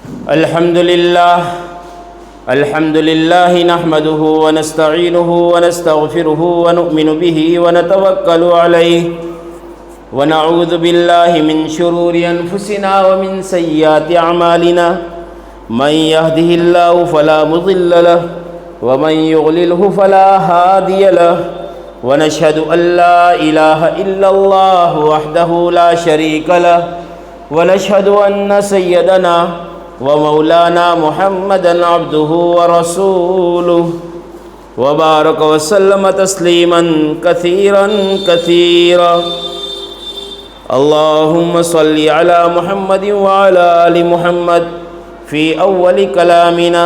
الحمد لله نحمده ونستعينه ونستغفره ونؤمن به ونتوكل عليه ونعوذ بالله من شرور أنفسنا ومن سيئات أعمالنا من يهده الله فلا مضل له ومن يضلله فلا هادي له ونشهد أن لا إله إلا الله وحده لا شريك له ونشهد أن سيدنا ومولانا محمدا عبده ورسوله وبارك وسلم تسليما كثيرا كثيرا اللهم صل على محمد وعلى آل محمد في أول كلامنا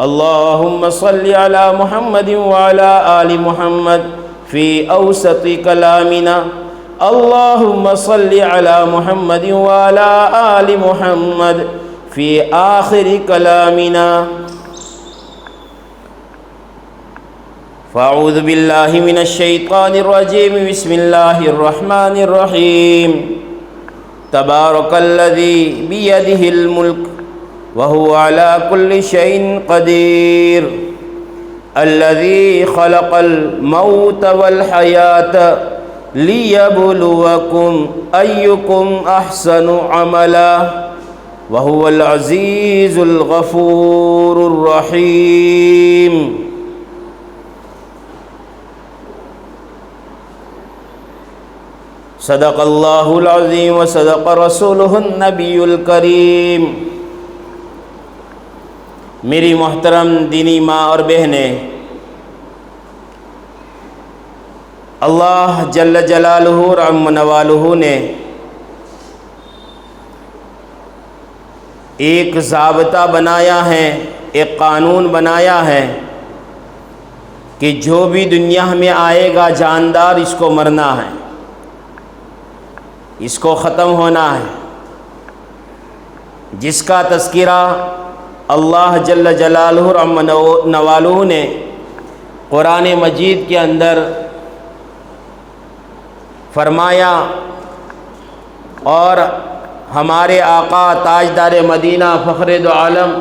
اللهم صل على محمد وعلى آل محمد في أوسط كلامنا اللهم صل على محمد وعلى آل محمد في آخر كلامنا فأعوذ بالله من الشيطان الرجيم بسم الله الرحمن الرحيم تبارك الذي بيده الملك وهو على كل شيء قدير الذي خلق الموت والحياة ليبلوكم أيكم أحسن عملا وهو العزيز الغفور الرحيم صدق اللہ العظیم وصدق رسولہ النبی الکریم۔ میری محترم دینی ماں اور بہنیں، اللہ جل جلالہ اور عم نوالہ نے ایک ضابطہ بنایا ہے، ایک قانون بنایا ہے کہ جو بھی دنیا میں آئے گا جاندار اس کو مرنا ہے، اس کو ختم ہونا ہے۔ جس کا تذکرہ اللہ جل جلالہ اور عم نوالہ نے قرآن مجید کے اندر فرمایا، اور ہمارے آقا تاجدار مدینہ فخر دو عالم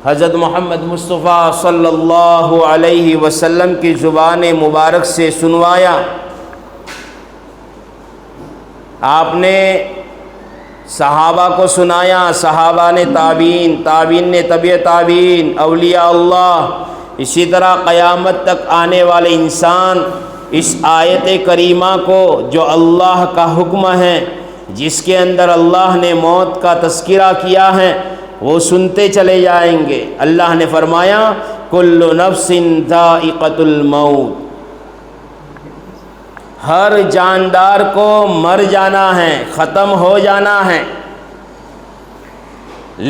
حضرت محمد مصطفیٰ صلی اللہ علیہ وسلم کی زبان مبارک سے سنوایا۔ آپ نے صحابہ کو سنایا، صحابہ نے تابعین، تابعین نے تبع تابعین، اولیاء اللہ، اسی طرح قیامت تک آنے والے انسان اس آیت کریمہ کو جو اللہ کا حکم ہے، جس کے اندر اللہ نے موت کا تذکرہ کیا ہے، وہ سنتے چلے جائیں گے۔ اللہ نے فرمایا کل نفس ذائقۃ الموت، ہر جاندار کو مر جانا ہے، ختم ہو جانا ہے۔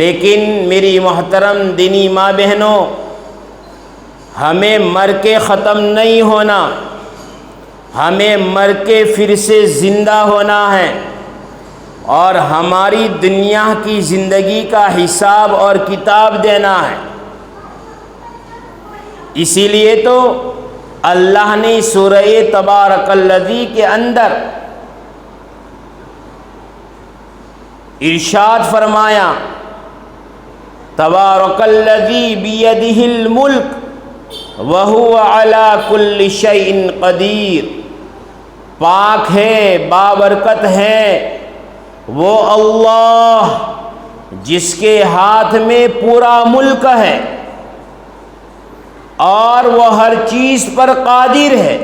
لیکن میری محترم دینی ماں بہنوں، ہمیں مر کے ختم نہیں ہونا، ہمیں مر کے پھر سے زندہ ہونا ہے، اور ہماری دنیا کی زندگی کا حساب اور کتاب دینا ہے۔ اسی لیے تو اللہ نے سورہ تبارک الذی کے اندر ارشاد فرمایا تبارک الذی بیدہ الملک وہو علی کل شیء قدیر، پاک ہے، بابرکت ہے وہ اللہ جس کے ہاتھ میں پورا ملک ہے اور وہ ہر چیز پر قادر ہے۔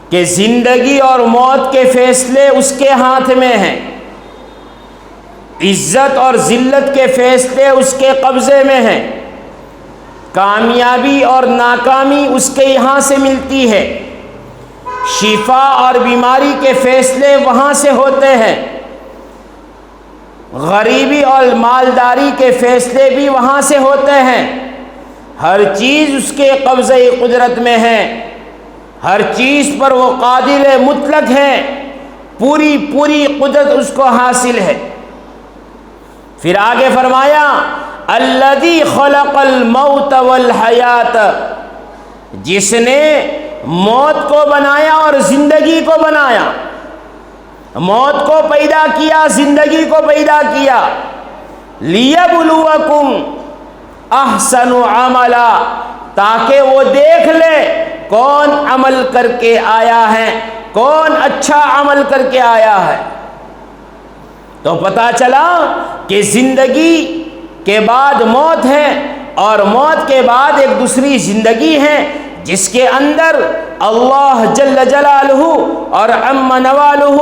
کہ زندگی اور موت کے فیصلے اس کے ہاتھ میں ہیں، عزت اور ذلت کے فیصلے اس کے قبضے میں ہیں، کامیابی اور ناکامی اس کے یہاں سے ملتی ہے، شفا اور بیماری کے فیصلے وہاں سے ہوتے ہیں، غریبی اور مالداری کے فیصلے بھی وہاں سے ہوتے ہیں۔ ہر چیز اس کے قبضہ قدرت میں ہے، ہر چیز پر وہ قادر مطلق ہے، پوری قدرت اس کو حاصل ہے۔ پھر آگے فرمایا الذی خلق الموت والحیات، جس نے موت کو بنایا اور زندگی کو بنایا۔ موت کو پیدا کیا، زندگی کو پیدا کیا، لیبلوکم احسن عملا، تاکہ وہ دیکھ لے کون عمل کر کے آیا ہے، کون اچھا عمل کر کے آیا ہے۔ تو پتہ چلا کہ زندگی کے بعد موت ہے، اور موت کے بعد ایک دوسری زندگی ہے جس کے اندر اللہ جل جلالہ اور عم نوالہ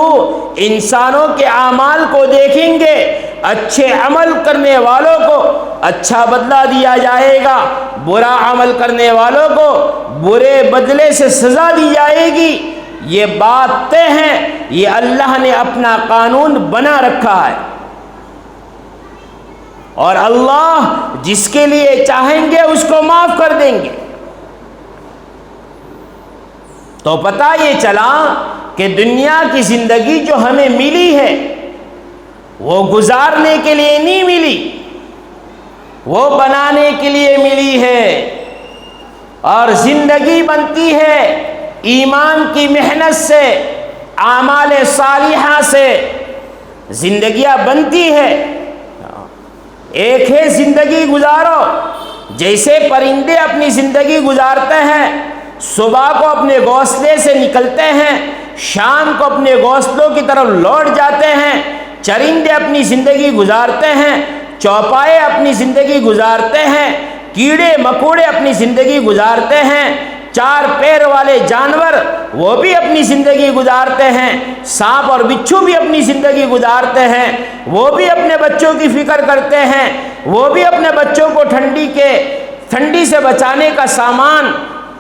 انسانوں کے اعمال کو دیکھیں گے۔ اچھے عمل کرنے والوں کو اچھا بدلہ دیا جائے گا، برا عمل کرنے والوں کو برے بدلے سے سزا دی جائے گی۔ یہ بات طے ہے، یہ اللہ نے اپنا قانون بنا رکھا ہے، اور اللہ جس کے لیے چاہیں گے اس کو معاف کر دیں گے۔ تو پتہ یہ چلا کہ دنیا کی زندگی جو ہمیں ملی ہے وہ گزارنے کے لیے نہیں ملی، وہ بنانے کے لیے ملی ہے۔ اور زندگی بنتی ہے ایمان کی محنت سے، اعمال صالحہ سے زندگیاں بنتی ہے۔ ایک ہے زندگی گزارو، جیسے پرندے اپنی زندگی گزارتے ہیں، صبح کو اپنے گھونسلے سے نکلتے ہیں، شام کو اپنے گھونسلوں کی طرف لوٹ جاتے ہیں۔ چرندے اپنی زندگی گزارتے ہیں، چوپائے اپنی زندگی گزارتے ہیں، کیڑے مکوڑے اپنی زندگی گزارتے ہیں، چار پیر والے جانور وہ بھی اپنی زندگی گزارتے ہیں، سانپ اور بچھو بھی اپنی زندگی گزارتے ہیں، وہ بھی اپنے بچوں کی فکر کرتے ہیں، وہ بھی اپنے بچوں کو ٹھنڈی سے بچانے کا سامان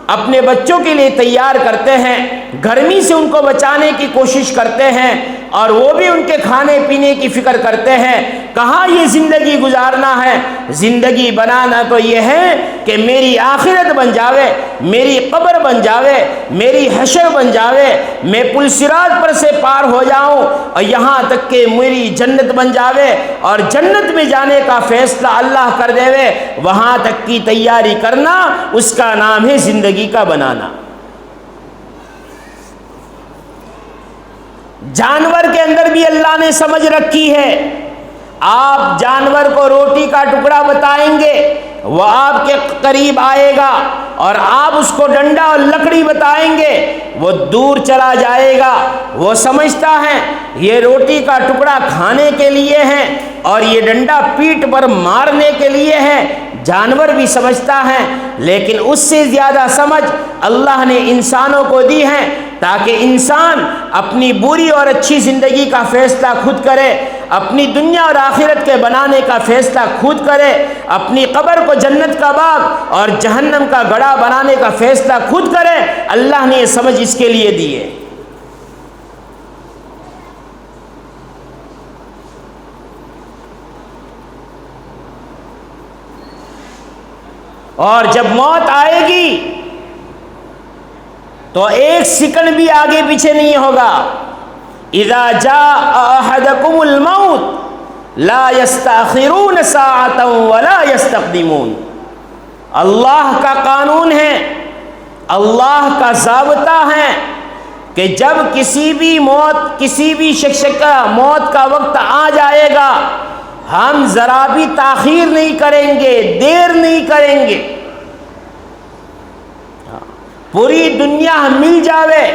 اپنے بچوں کے لیے تیار کرتے ہیں، گرمی سے ان کو بچانے کی کوشش کرتے ہیں، اور وہ بھی ان کے کھانے پینے کی فکر کرتے ہیں۔ کہاں یہ زندگی گزارنا ہے؟ زندگی بنانا تو یہ ہے کہ میری آخرت بن جاوے، میری قبر بن جاوے، میری حشر بن جاوے، میں پل صراط پر سے پار ہو جاؤں، اور یہاں تک کہ میری جنت بن جاوے، اور جنت میں جانے کا فیصلہ اللہ کر دے، وہاں تک کی تیاری کرنا، اس کا نام ہے زندگی کا بنانا۔ جانور کے اندر بھی اللہ نے سمجھ رکھی ہے۔ آپ جانور کو روٹی کا ٹکڑا بتائیں گے، وہ آپ کے قریب آئے گا، اور آپ اس کو ڈنڈا اور لکڑی بتائیں گے، وہ دور چلا جائے گا۔ وہ سمجھتا ہے یہ روٹی کا ٹکڑا کھانے کے لیے ہے، اور یہ ڈنڈا پیٹھ پر مارنے کے لیے ہے۔ جانور بھی سمجھتا ہے، لیکن اس سے زیادہ سمجھ اللہ نے انسانوں کو دی ہے، تاکہ انسان اپنی بری اور اچھی زندگی کا فیصلہ خود کرے، اپنی دنیا اور آخرت کے بنانے کا فیصلہ خود کرے، اپنی قبر کو جنت کا باغ اور جہنم کا گڑھا بنانے کا فیصلہ خود کرے۔ اللہ نے یہ سمجھ اس کے لیے دی ہے۔ اور جب موت آئے گی تو ایک سیکنڈ بھی آگے پیچھے نہیں ہوگا۔ اذا جاء احدکم الموت لا یستأخرون ساعۃ ولا یستقدمون۔ اللہ کا قانون ہے، اللہ کا ضابطہ ہے کہ جب کسی بھی شخص کا موت کا وقت آ جائے گا، ہم ذرا بھی تاخیر نہیں کریں گے، دیر نہیں کریں گے۔ پوری دنیا مل جاوے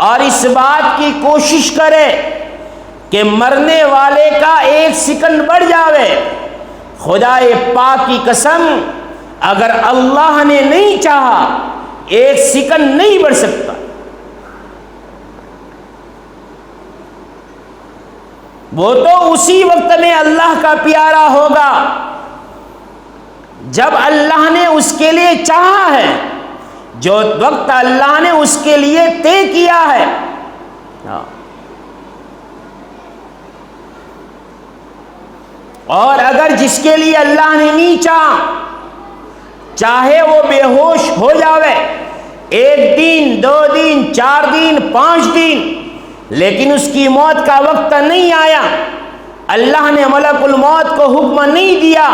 اور اس بات کی کوشش کرے کہ مرنے والے کا ایک سیکنڈ بڑھ جاوے، خدا پاک کی قسم اگر اللہ نے نہیں چاہا ایک سیکنڈ نہیں بڑھ سکتا۔ وہ تو اسی وقت میں اللہ کا پیارا ہوگا جب اللہ نے اس کے لیے چاہا ہے، جو وقت اللہ نے اس کے لیے طے کیا ہے۔ اور اگر جس کے لیے اللہ نے نہیں چاہے وہ بے ہوش ہو جاوے 1 دن 2 دن 4 دن 5 دن، لیکن اس کی موت کا وقت نہیں آیا، اللہ نے ملک الموت کو حکم نہیں دیا،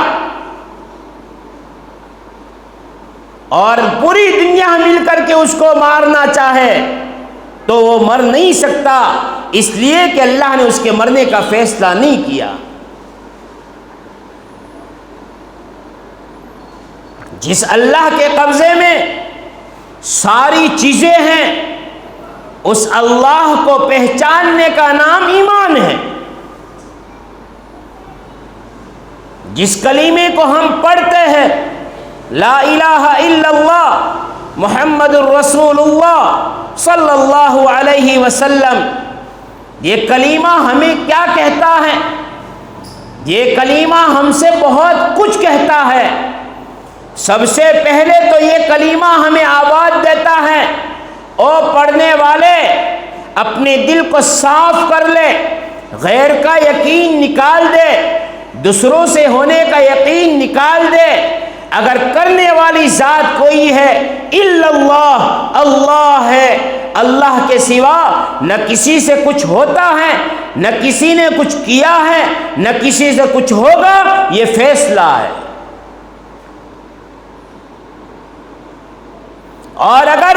اور پوری دنیا مل کر کے اس کو مارنا چاہے تو وہ مر نہیں سکتا۔ اس لیے کہ اللہ نے اس کے مرنے کا فیصلہ نہیں کیا۔ جس اللہ کے قبضے میں ساری چیزیں ہیں، اس اللہ کو پہچاننے کا نام ایمان ہے۔ جس کلمے کو ہم پڑھتے ہیں، لا الہ الا اللہ محمد الرسول اللہ صلی اللہ علیہ وسلم، یہ کلمہ ہمیں کیا کہتا ہے؟ یہ کلمہ ہم سے بہت کچھ کہتا ہے۔ سب سے پہلے تو یہ کلمہ ہمیں آواز دیتا ہے، او پڑھنے والے اپنے دل کو صاف کر لے، غیر کا یقین نکال دے، دوسروں سے ہونے کا یقین نکال دے۔ اگر کرنے والی ذات کوئی ہے الا اللہ، اللہ ہے، اللہ کے سوا نہ کسی سے کچھ ہوتا ہے، نہ کسی نے کچھ کیا ہے، نہ کسی سے کچھ ہوگا، یہ فیصلہ ہے۔ اور اگر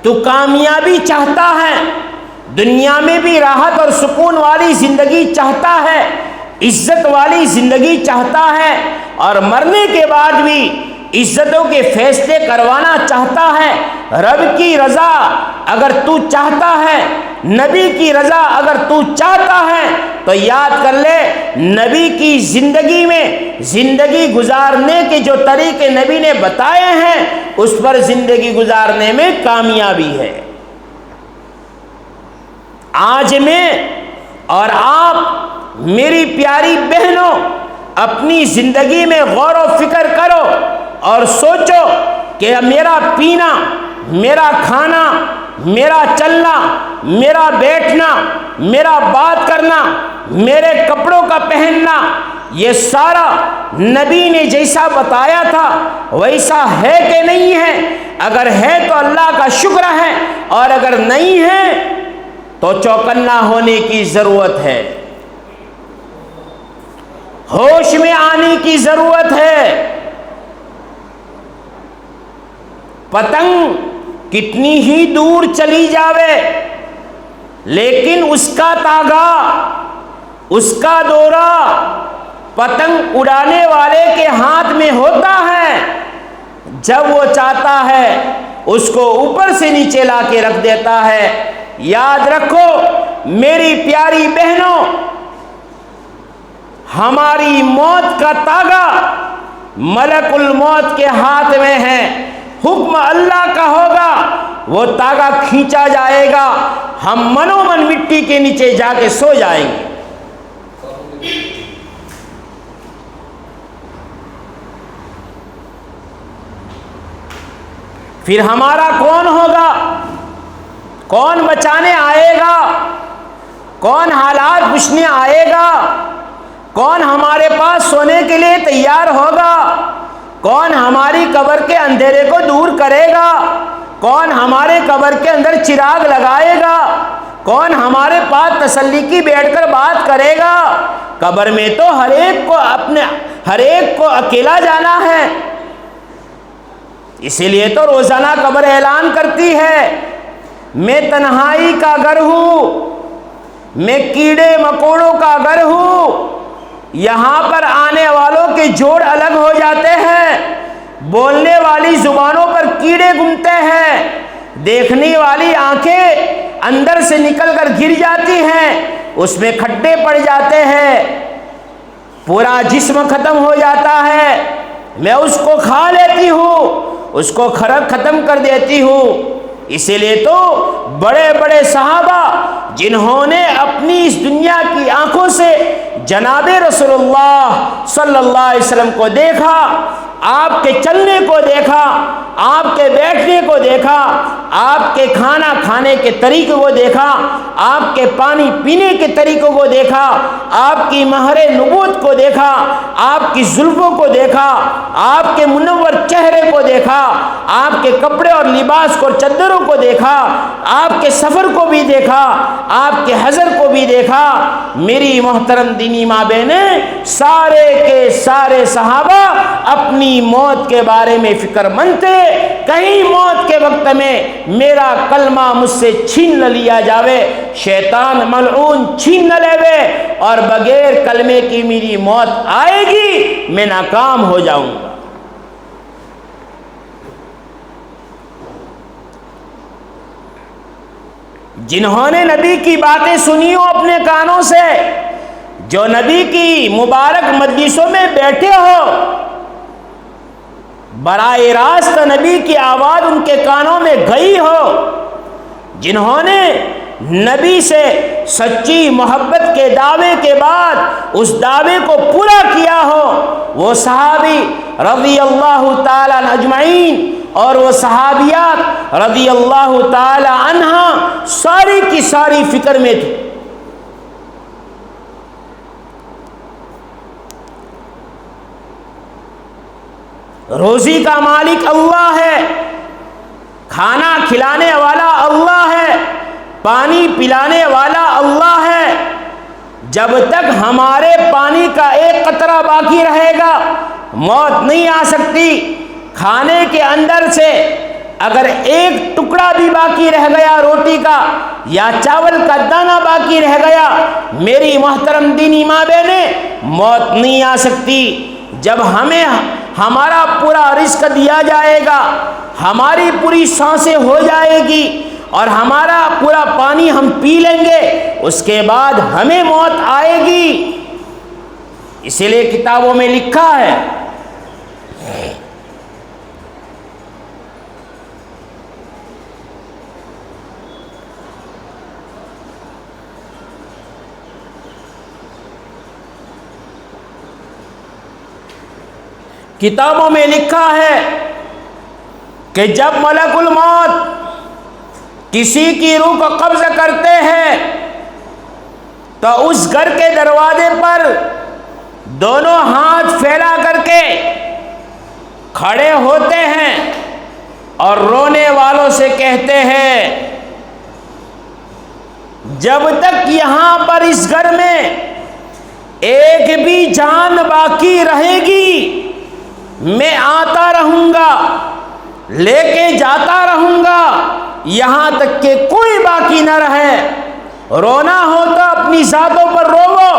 تو کامیابی چاہتا ہے، دنیا میں بھی راحت اور سکون والی زندگی چاہتا ہے، عزت والی زندگی چاہتا ہے، اور مرنے کے بعد بھی عزتوں کے فیصلے کروانا چاہتا ہے، رب کی رضا اگر تو چاہتا ہے، نبی کی رضا اگر تو چاہتا ہے، تو یاد کر لے نبی کی زندگی میں زندگی گزارنے کے جو طریقے نبی نے بتائے ہیں، اس پر زندگی گزارنے میں کامیابی ہے۔ آج میں اور آپ میری پیاری بہنوں اپنی زندگی میں غور و فکر کرو اور سوچو کہ میرا پینا، میرا کھانا، میرا چلنا، میرا بیٹھنا، میرا بات کرنا، میرے کپڑوں کا پہننا، یہ سارا نبی نے جیسا بتایا تھا ویسا ہے کہ نہیں ہے؟ اگر ہے تو اللہ کا شکر ہے، اور اگر نہیں ہے تو چوکنا ہونے کی ضرورت ہے، ہوش میں آنے کی ضرورت ہے۔ پتنگ کتنی ہی دور چلی جاوے، لیکن اس کا تاگا، اس کا دورہ پتنگ اڑانے والے کے ہاتھ میں ہوتا ہے۔ جب وہ چاہتا ہے اس کو اوپر سے نیچے لا کے رکھ دیتا ہے۔ یاد رکھو میری پیاری بہنوں، ہماری موت کا تاگا ملک الموت کے ہاتھ میں ہے، حکم اللہ کا ہوگا، وہ تاگا کھینچا جائے گا، ہم منو من مٹی کے نیچے جا کے سو جائیں گے۔ پھر ہمارا کون ہوگا؟ کون بچانے آئے گا؟ کون حالات پوچھنے آئے گا؟ کون ہمارے پاس سونے کے لیے تیار ہوگا؟ کون ہماری قبر کے اندھیرے کو دور کرے گا؟ کون ہمارے قبر کے اندر چراغ لگائے گا؟ کون ہمارے پاس تسلی کی بیٹھ کر بات کرے گا؟ قبر میں تو ہر ایک کو اکیلا جانا ہے۔ اسی لیے تو روزانہ قبر اعلان کرتی ہے، میں تنہائی کا گھر ہوں، میں کیڑے مکوڑوں کا گھر ہوں، یہاں پر آنے والوں کے جوڑ الگ ہو جاتے ہیں، بولنے والی زبانوں پر کیڑے گھومتے ہیں، دیکھنے والی آنکھیں اندر سے نکل کر گر جاتی ہیں، اس میں کھڈے پڑ جاتے ہیں، پورا جسم ختم ہو جاتا ہے، میں اس کو کھا لیتی ہوں، اس کو ختم کر دیتی ہوں۔ اسی لیے تو بڑے بڑے صحابہ جنہوں نے اپنی اس دنیا کی آنکھوں سے جناب رسول اللہ صلی اللہ علیہ وسلم کو دیکھا، آپ کے چلنے کو دیکھا، آپ کے بیٹھنے کو دیکھا، آپ کے کھانا کھانے کے طریقے کو دیکھا، آپ کے پانی پینے کے طریقوں کو دیکھا، آپ کی مہر نبوت کو دیکھا، آپ کی زلفوں کو دیکھا، آپ کے منور چہرے کو دیکھا، آپ کے کپڑے اور لباس کو، چادروں کو دیکھا، آپ کے سفر کو بھی دیکھا، آپ کے حضر کو بھی بھی دیکھا میری محترم دینی ماں بہنیں، سارے کے سارے صحابہ اپنی موت کے بارے میں فکر مند تھے، کہیں موت کے وقت میں میرا کلمہ مجھ سے چھین نہ لیا جاوے، شیطان ملعون چھین نہ لے اور بغیر کلمے کی میری موت آئے گی، میں ناکام ہو جاؤں گا۔ جنہوں نے نبی کی باتیں سنی ہو اپنے کانوں سے، جو نبی کی مبارک مجلسوں میں بیٹھے ہو، براہ راست نبی کی آواز ان کے کانوں میں گئی ہو، جنہوں نے نبی سے سچی محبت کے دعوے کے بعد اس دعوے کو پورا کیا ہو، وہ صحابی رضی اللہ تعالی عنہ اجمعین اور وہ صحابیات رضی اللہ تعالی عنہ ساری کی ساری فکر میں تھی۔ روزی کا مالک اللہ ہے، کھانا کھلانے والا اللہ ہے، پانی پلانے والا اللہ ہے۔ جب تک ہمارے پانی کا ایک قطرہ باقی رہے گا موت نہیں آ سکتی۔ کھانے کے اندر سے اگر ایک ٹکڑا بھی باقی رہ گیا روٹی کا یا چاول کا دانہ باقی رہ گیا، میری محترم دینی ماں بہنیں، موت نہیں آ سکتی۔ جب ہمیں ہمارا پورا رزق دیا جائے گا، ہماری پوری سانسیں ہو جائے گی اور ہمارا پورا پانی ہم پی لیں گے، اس کے بعد ہمیں موت آئے گی۔ اسی لیے کتابوں میں لکھا ہے، کتابوں میں لکھا ہے کہ جب ملک الموت کسی کی روح کو قبض کرتے ہیں تو اس گھر کے دروازے پر دونوں ہاتھ پھیلا کر کے کھڑے ہوتے ہیں اور رونے والوں سے کہتے ہیں، جب تک یہاں پر اس گھر میں ایک بھی جان باقی رہے گی میں آتا رہوں گا، لے کے جاتا رہوں گا، یہاں تک کہ کوئی باقی نہ رہے۔ رونا ہو تو اپنی ذاتوں پر روو،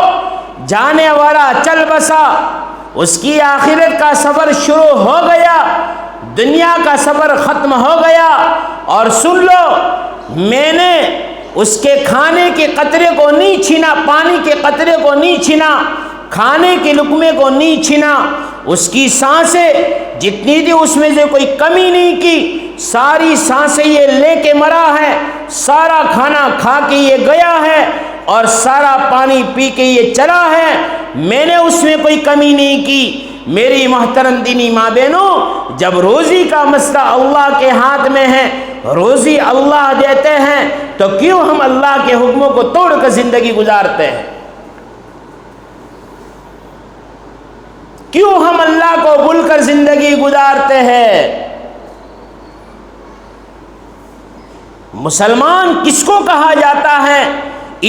جانے والا چل بسا، اس کی آخرت کا سفر شروع ہو گیا، دنیا کا سفر ختم ہو گیا۔ اور سن لو، میں نے اس کے کھانے کے قطرے کو نہیں چھینا، پانی کے قطرے کو نہیں چھینا، کھانے کے لقمے کو نہیں چھینا، اس کی سانسیں جتنی تھی اس میں سے کوئی کمی نہیں کی، ساری سانسیں یہ لے کے مرا ہے، سارا کھانا کھا کے یہ گیا ہے اور سارا پانی پی کے یہ چلا ہے، میں نے اس میں کوئی کمی نہیں کی۔ میری محترم دینی ماں بہنوں، جب روزی کا مسئلہ اللہ کے ہاتھ میں ہے، روزی اللہ دیتے ہیں، تو کیوں ہم اللہ کے حکموں کو توڑ کر زندگی گزارتے ہیں؟ کیوں ہم اللہ کو بھول کر زندگی گزارتے ہیں؟ مسلمان کس کو کہا جاتا ہے؟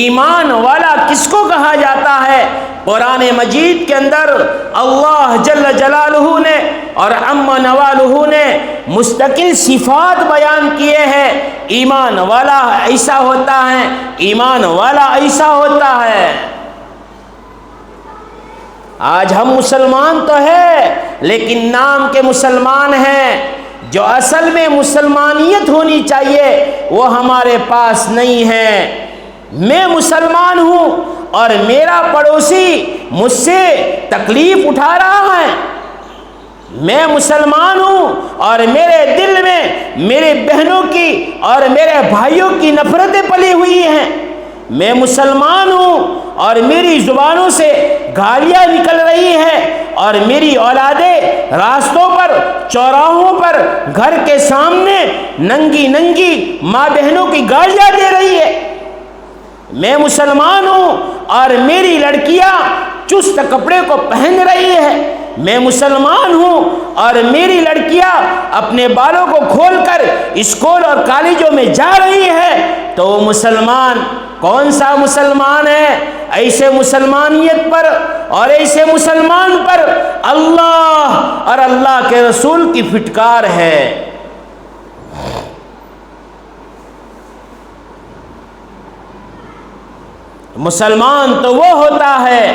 ایمان والا کس کو کہا جاتا ہے؟ قرآن مجید کے اندر اللہ جل جلالہ نے اور عم نوالہ نے مستقل صفات بیان کیے ہیں۔ ایمان والا ایسا ہوتا ہے، ایمان والا ایسا ہوتا ہے۔ آج ہم مسلمان تو ہیں لیکن نام کے مسلمان ہیں، جو اصل میں مسلمانیت ہونی چاہیے وہ ہمارے پاس نہیں ہے۔ میں مسلمان ہوں اور میرا پڑوسی مجھ سے تکلیف اٹھا رہا ہے، میں مسلمان ہوں اور میرے دل میں میرے بہنوں کی اور میرے بھائیوں کی نفرتیں پلی ہوئی ہیں، میں مسلمان ہوں اور میری زبانوں سے گالیاں نکل رہی ہیں اور میری اولادیں راستوں پر، چوراہوں پر، گھر کے سامنے ننگی ننگی ماں بہنوں کی گالیاں دے رہی ہے۔ میں مسلمان ہوں اور میری لڑکیاں چست کپڑے کو پہن رہی ہے، میں مسلمان ہوں اور میری لڑکیاں اپنے بالوں کو کھول کر اسکول اور کالجوں میں جا رہی ہے، تو تو وہ مسلمان کون سا مسلمان ہے؟ ایسے مسلمانیت پر اور ایسے مسلمان پر اللہ اور اللہ کے رسول کی پھٹکار ہے۔ مسلمان تو وہ ہوتا ہے،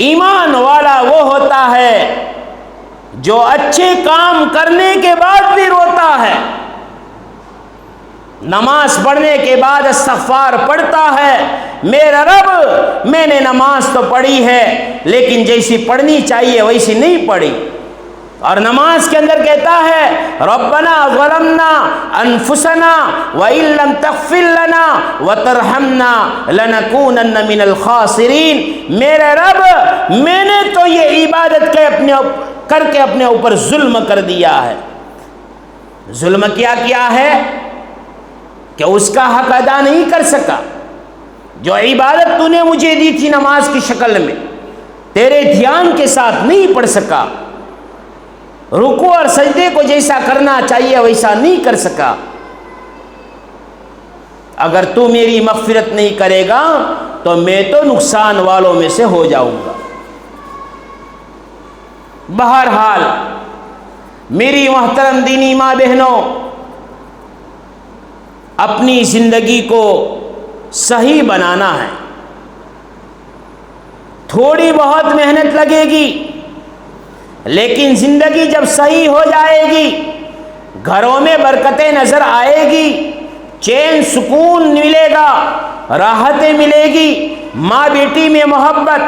ایمان والا وہ ہوتا ہے جو اچھے کام کرنے کے بعد بھی روتا ہے، نماز پڑھنے کے بعد استغفار پڑھتا ہے، میرا رب میں نے نماز تو پڑھی ہے لیکن جیسی پڑھنی چاہیے ویسی نہیں پڑھی، اور نماز کے اندر کہتا ہے ربنا ظلمنا انفسنا وان لم تغفر لنا وترحمنا لنکونن من الخاسرین، میرے رب میں نے تو یہ عبادت کر کے اپنے اوپر ظلم کر دیا ہے۔ ظلم کیا ہے کہ اس کا حق ادا نہیں کر سکا، جو عبادت تو نے مجھے دی تھی نماز کی شکل میں تیرے دھیان کے ساتھ نہیں پڑھ سکا، رکوع اور سجدے کو جیسا کرنا چاہیے ویسا نہیں کر سکا، اگر تو میری مغفرت نہیں کرے گا تو میں تو نقصان والوں میں سے ہو جاؤں گا۔ بہرحال میری محترم دینی ماں بہنوں، اپنی زندگی کو صحیح بنانا ہے، تھوڑی بہت محنت لگے گی لیکن زندگی جب صحیح ہو جائے گی، گھروں میں برکتیں نظر آئے گی، چین سکون ملے گا، راحتیں ملے گی، ماں بیٹی میں محبت،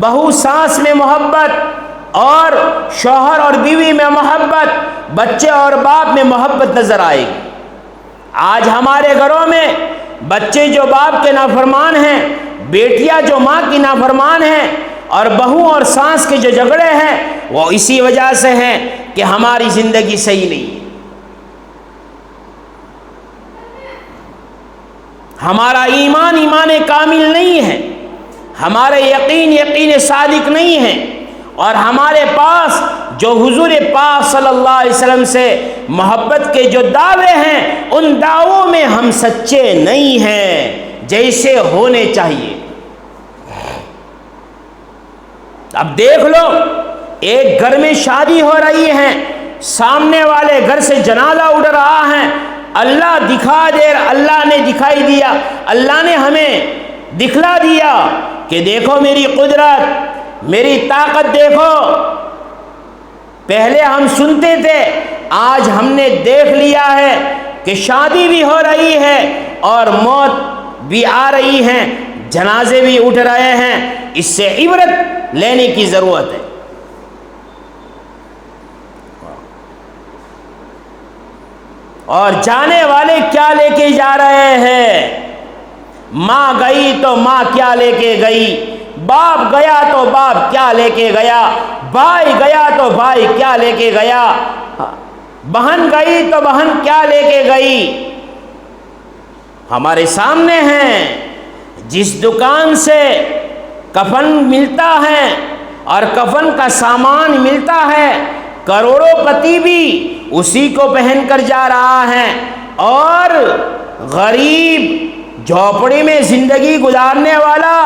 بہو ساس میں محبت، اور شوہر اور بیوی میں محبت، بچے اور باپ میں محبت نظر آئے گی۔ آج ہمارے گھروں میں بچے جو باپ کے نافرمان ہیں، بیٹیاں جو ماں کی نافرمان ہیں، اور بہو اور ساس کے جو جھگڑے ہیں وہ اسی وجہ سے ہیں کہ ہماری زندگی صحیح نہیں ہے، ہمارا ایمان کامل نہیں ہے، ہمارے یقین صادق نہیں ہے، اور ہمارے پاس جو حضور پاک صلی اللہ علیہ وسلم سے محبت کے جو دعوے ہیں ان دعووں میں ہم سچے نہیں ہیں جیسے ہونے چاہیے۔ اب دیکھ لو، ایک گھر میں شادی ہو رہی ہے، سامنے والے گھر سے جنازہ اٹھ رہا ہے، اللہ نے دکھائی دیا، اللہ نے ہمیں دکھلا دیا کہ دیکھو میری قدرت، میری طاقت دیکھو، پہلے ہم سنتے تھے آج ہم نے دیکھ لیا ہے کہ شادی بھی ہو رہی ہے اور موت بھی آ رہی ہے، جنازے بھی اٹھ رہے ہیں، اس سے عبرت لینے کی ضرورت ہے۔ اور جانے والے کیا لے کے جا رہے ہیں؟ ماں گئی تو ماں کیا لے کے گئی، باپ گیا تو باپ کیا لے کے گیا، بھائی گیا تو بھائی کیا لے کے گیا، بہن گئی تو بہن کیا لے کے گئی۔ ہمارے سامنے ہیں، جس دکان سے کفن ملتا ہے اور کفن کا سامان ملتا ہے، کروڑوں پتی بھی اسی کو پہن کر جا رہا ہے، اور غریب جھوپڑی میں زندگی گزارنے والا،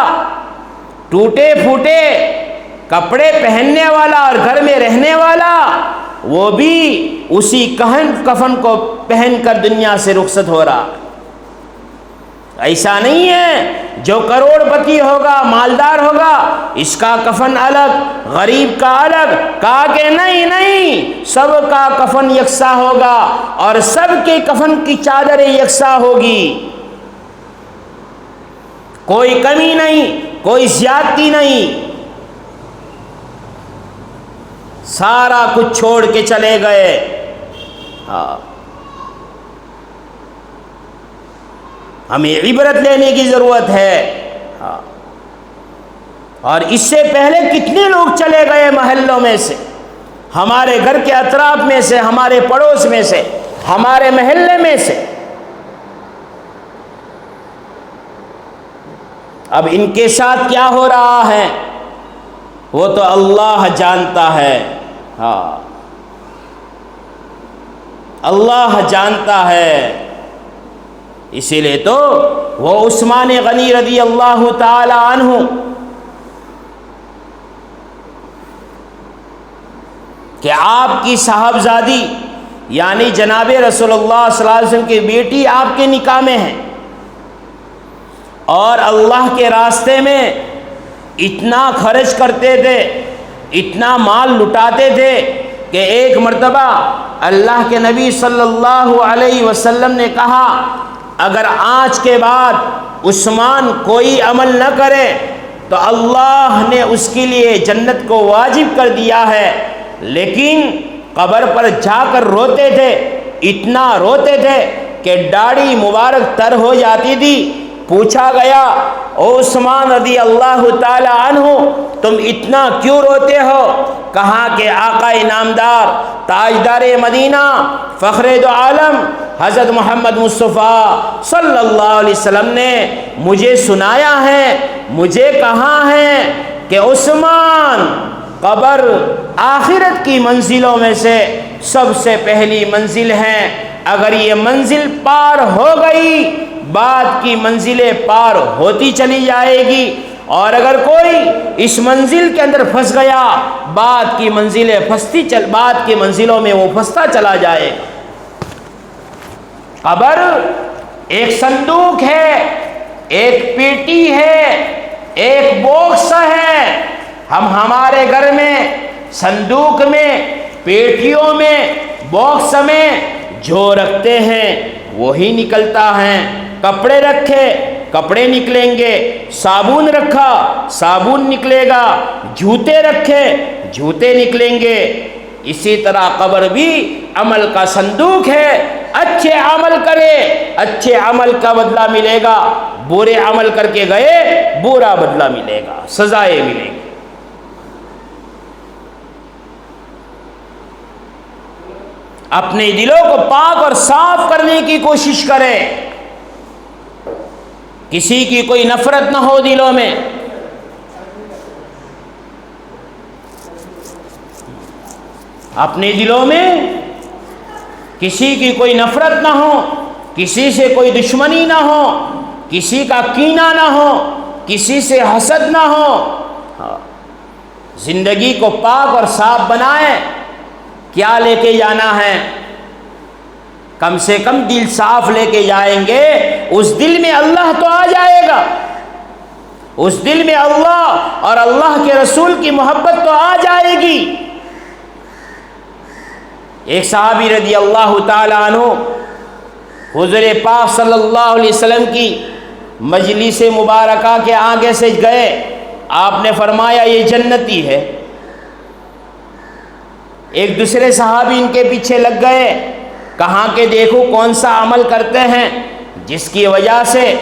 ٹوٹے پھوٹے کپڑے پہننے والا اور گھر میں رہنے والا، وہ بھی اسی کفن کو پہن کر دنیا سے رخصت ہو رہا۔ ایسا نہیں ہے جو کروڑ پتی ہوگا، مالدار ہوگا، اس کا کفن الگ، غریب کا الگ، کہا کہ نہیں، سب کا کفن یکساں ہوگا اور سب کے کفن کی چادریں یکساں ہوگی، کوئی کمی نہیں، کوئی زیادتی نہیں، سارا کچھ چھوڑ کے چلے گئے۔ ہمیں عبرت لینے کی ضرورت ہے۔ اور اس سے پہلے کتنے لوگ چلے گئے محلوں میں سے، ہمارے گھر کے اطراف میں سے، ہمارے پڑوس میں سے، ہمارے محلے میں سے۔ اب ان کے ساتھ کیا ہو رہا ہے وہ تو اللہ جانتا ہے، اللہ جانتا ہے۔ اسی لیے تو وہ عثمان غنی رضی اللہ تعالی عنہ کہ آپ کی صاحبزادی یعنی جناب رسول اللہ صلی اللہ علیہ وسلم کی بیٹی آپ کے نکاح میں ہے، اور اللہ کے راستے میں اتنا خرچ کرتے تھے، اتنا مال لٹاتے تھے کہ ایک مرتبہ اللہ کے نبی صلی اللہ علیہ وسلم نے کہا اگر آج کے بعد عثمان کوئی عمل نہ کرے تو اللہ نے اس کے لیے جنت کو واجب کر دیا ہے، لیکن قبر پر جا کر روتے تھے، اتنا روتے تھے کہ داڑھی مبارک تر ہو جاتی تھی۔ پوچھا گیا او عثمان رضی اللہ تعالی عنہ تم اتنا کیوں روتے ہو؟ کہا کہ آقا انعامدار تاجدار مدینہ فخر دو عالم حضرت محمد مصطفیٰ صلی اللہ علیہ وسلم نے مجھے سنایا ہے، مجھے کہا ہے کہ عثمان قبر آخرت کی منزلوں میں سے سب سے پہلی منزل ہے، اگر یہ منزل پار ہو گئی بعد کی منزلیں پار ہوتی چلی جائے گی، اور اگر کوئی اس منزل کے اندر پھنس گیا بعد کی منزلوں میں وہ پھنستا چلا جائے گا۔ قبر ایک صندوق ہے، ایک پیٹی ہے، ایک باکس ہے۔ ہم ہمارے گھر میں صندوق میں، پیٹیوں میں، باکس میں جو رکھتے ہیں وہی نکلتا ہے۔ کپڑے رکھے کپڑے نکلیں گے، صابن رکھا صابن نکلے گا، جوتے رکھے جوتے نکلیں گے۔ اسی طرح قبر بھی عمل کا صندوق ہے، اچھے عمل کرے اچھے عمل کا بدلہ ملے گا، برے عمل کر کے گئے برا بدلہ ملے گا، سزائیں ملیں گی۔ اپنے دلوں کو پاک اور صاف کرنے کی کوشش کریں، کسی کی کوئی نفرت نہ ہو دلوں میں۔ اپنے دلوں میں کسی کی کوئی نفرت نہ ہو، کسی سے کوئی دشمنی نہ ہو، کسی کا کینہ نہ ہو، کسی سے حسد نہ ہو۔ زندگی کو پاک اور صاف بنائیں۔ کیا لے کے جانا ہے؟ کم سے کم دل صاف لے کے جائیں گے، اس دل میں اللہ تو آ جائے گا، اس دل میں اللہ اور اللہ کے رسول کی محبت تو آ جائے گی۔ ایک صحابی رضی اللہ تعالی عنہ حضور پاک صلی اللہ علیہ وسلم کی مجلس مبارکہ کے آگے سے گئے، آپ نے فرمایا یہ جنتی ہے۔ ایک دوسرے صحابی ان کے پیچھے لگ گئے، کہاں کہ دیکھو کون سا عمل کرتے ہیں جس کی وجہ سے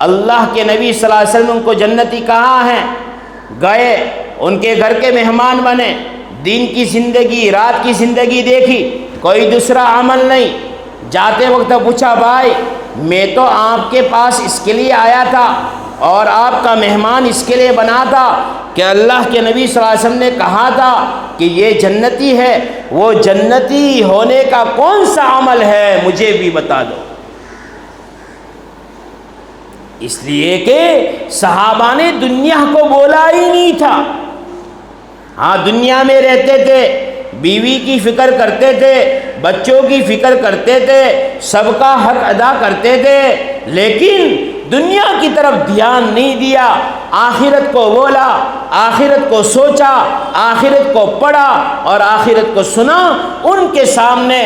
اللہ کے نبی صلی اللہ علیہ وسلم ان کو جنتی کہا ہے۔ گئے ان کے گھر کے مہمان بنے، دن کی زندگی رات کی زندگی دیکھی، کوئی دوسرا عمل نہیں۔ جاتے وقت پوچھا بھائی میں تو آپ کے پاس اس کے لیے آیا تھا اور آپ کا مہمان اس کے لیے بنا تھا کہ اللہ کے نبی صلی اللہ علیہ وسلم نے کہا تھا کہ یہ جنتی ہے، وہ جنتی ہونے کا کون سا عمل ہے مجھے بھی بتا دو۔ اس لیے کہ صحابہ نے دنیا کو بولا ہی نہیں تھا۔ ہاں دنیا میں رہتے تھے، بیوی کی فکر کرتے تھے، بچوں کی فکر کرتے تھے، سب کا حق ادا کرتے تھے، لیکن دنیا کی طرف دھیان نہیں دیا۔ آخرت کو بولا، آخرت کو سوچا، آخرت کو پڑھا اور آخرت کو سنا۔ ان کے سامنے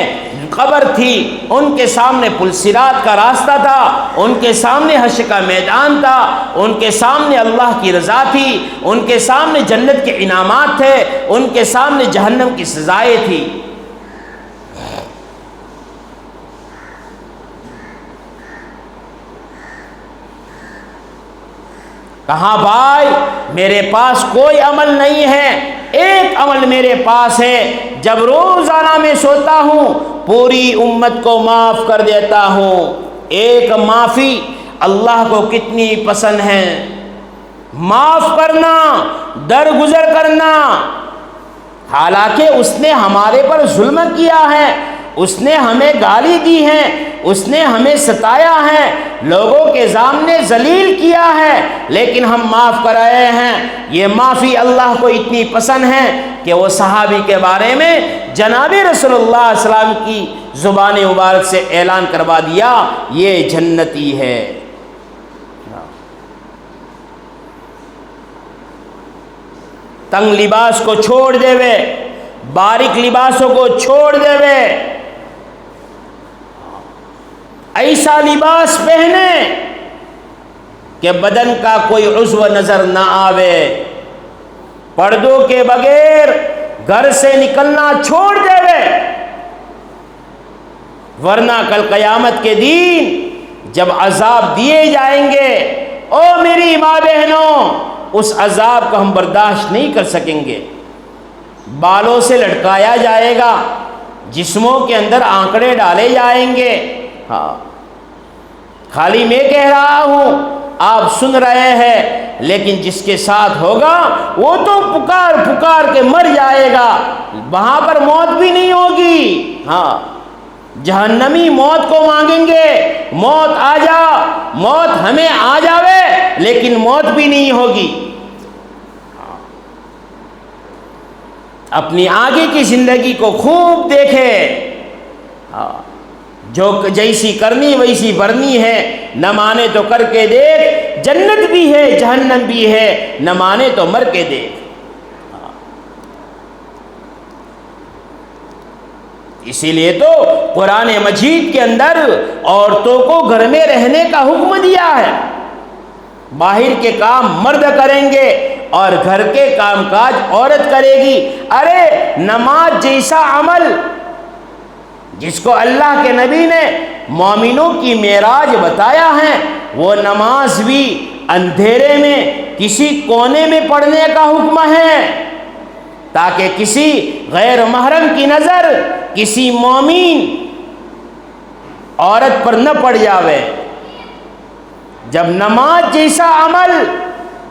قبر تھی، ان کے سامنے پل صراط کا راستہ تھا، ان کے سامنے حشر کا میدان تھا، ان کے سامنے اللہ کی رضا تھی، ان کے سامنے جنت کے انعامات تھے، ان کے سامنے جہنم کی سزائیں تھی۔ کہاں بھائی میرے پاس کوئی عمل نہیں ہے، ایک عمل میرے پاس ہے، جب روزانہ میں سوتا ہوں پوری امت کو معاف کر دیتا ہوں۔ ایک معافی اللہ کو کتنی پسند ہے، معاف کرنا، درگزر کرنا۔ حالانکہ اس نے ہمارے پر ظلم کیا ہے، اس نے ہمیں گالی دی ہے، اس نے ہمیں ستایا ہے، لوگوں کے سامنے ذلیل کیا ہے، لیکن ہم معاف کر رہے ہیں۔ یہ معافی اللہ کو اتنی پسند ہے کہ وہ صحابی کے بارے میں جناب رسول اللہ صلی اللہ علیہ وسلم کی زبان مبارک سے اعلان کروا دیا، یہ جنتی ہے۔ تنگ لباس کو چھوڑ دے وے، باریک لباسوں کو چھوڑ دے وے، ایسا لباس پہنے کہ بدن کا کوئی عضو نظر نہ آوے، پردوں کے بغیر گھر سے نکلنا چھوڑ دے وے، ورنہ کل قیامت کے دن جب عذاب دیے جائیں گے، او میری ماں بہنوں، اس عذاب کو ہم برداشت نہیں کر سکیں گے۔ بالوں سے لٹکایا جائے گا، جسموں کے اندر آنکڑے ڈالے جائیں گے۔ ہاں، خالی میں کہہ رہا ہوں، آپ سن رہے ہیں، لیکن جس کے ساتھ ہوگا وہ تو پکار پکار کے مر جائے گا، وہاں پر موت بھی نہیں ہوگی۔ ہاں، جہنمی موت کو مانگیں گے، موت آ جا، موت ہمیں آ جاوے، لیکن موت بھی نہیں ہوگی۔ اپنی آگے کی زندگی کو خوب دیکھے، جو جیسی کرنی ویسی برنی ہے، نہ مانے تو کر کے دیکھ، جنت بھی ہے جہنم بھی ہے، نہ مانے تو مر کے دیکھ۔ اسی لیے تو قرآن مجید کے اندر عورتوں کو گھر میں رہنے کا حکم دیا ہے، باہر کے کام مرد کریں گے اور گھر کے کام کاج عورت کرے گی۔ ارے نماز جیسا عمل جس کو اللہ کے نبی نے مومنوں کی معراج بتایا ہے، وہ نماز بھی اندھیرے میں کسی کونے میں پڑھنے کا حکم ہے، تاکہ کسی غیر محرم کی نظر کسی مومن عورت پر نہ پڑ جاوے۔ جب نماز جیسا عمل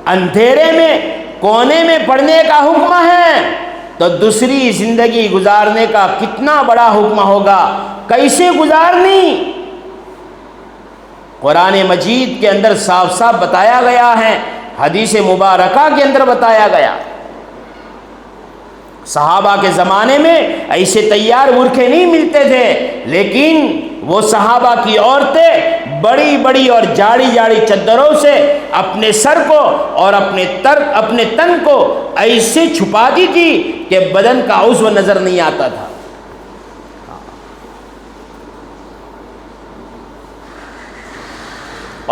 اندھیرے میں کونے میں پڑھنے کا حکم ہے، تو دوسری زندگی گزارنے کا کتنا بڑا حکم ہوگا، کیسے گزارنی؟ قرآن مجید کے اندر صاف صاف بتایا گیا ہے، حدیث مبارکہ کے اندر بتایا گیا۔ صحابہ کے زمانے میں ایسے تیار برقعے نہیں ملتے تھے، لیکن وہ صحابہ کی عورتیں بڑی بڑی اور جاڑی جاڑی چادروں سے اپنے سر کو اور اپنے تن کو ایسے چھپاتی تھی کہ بدن کا عضو نظر نہیں آتا تھا۔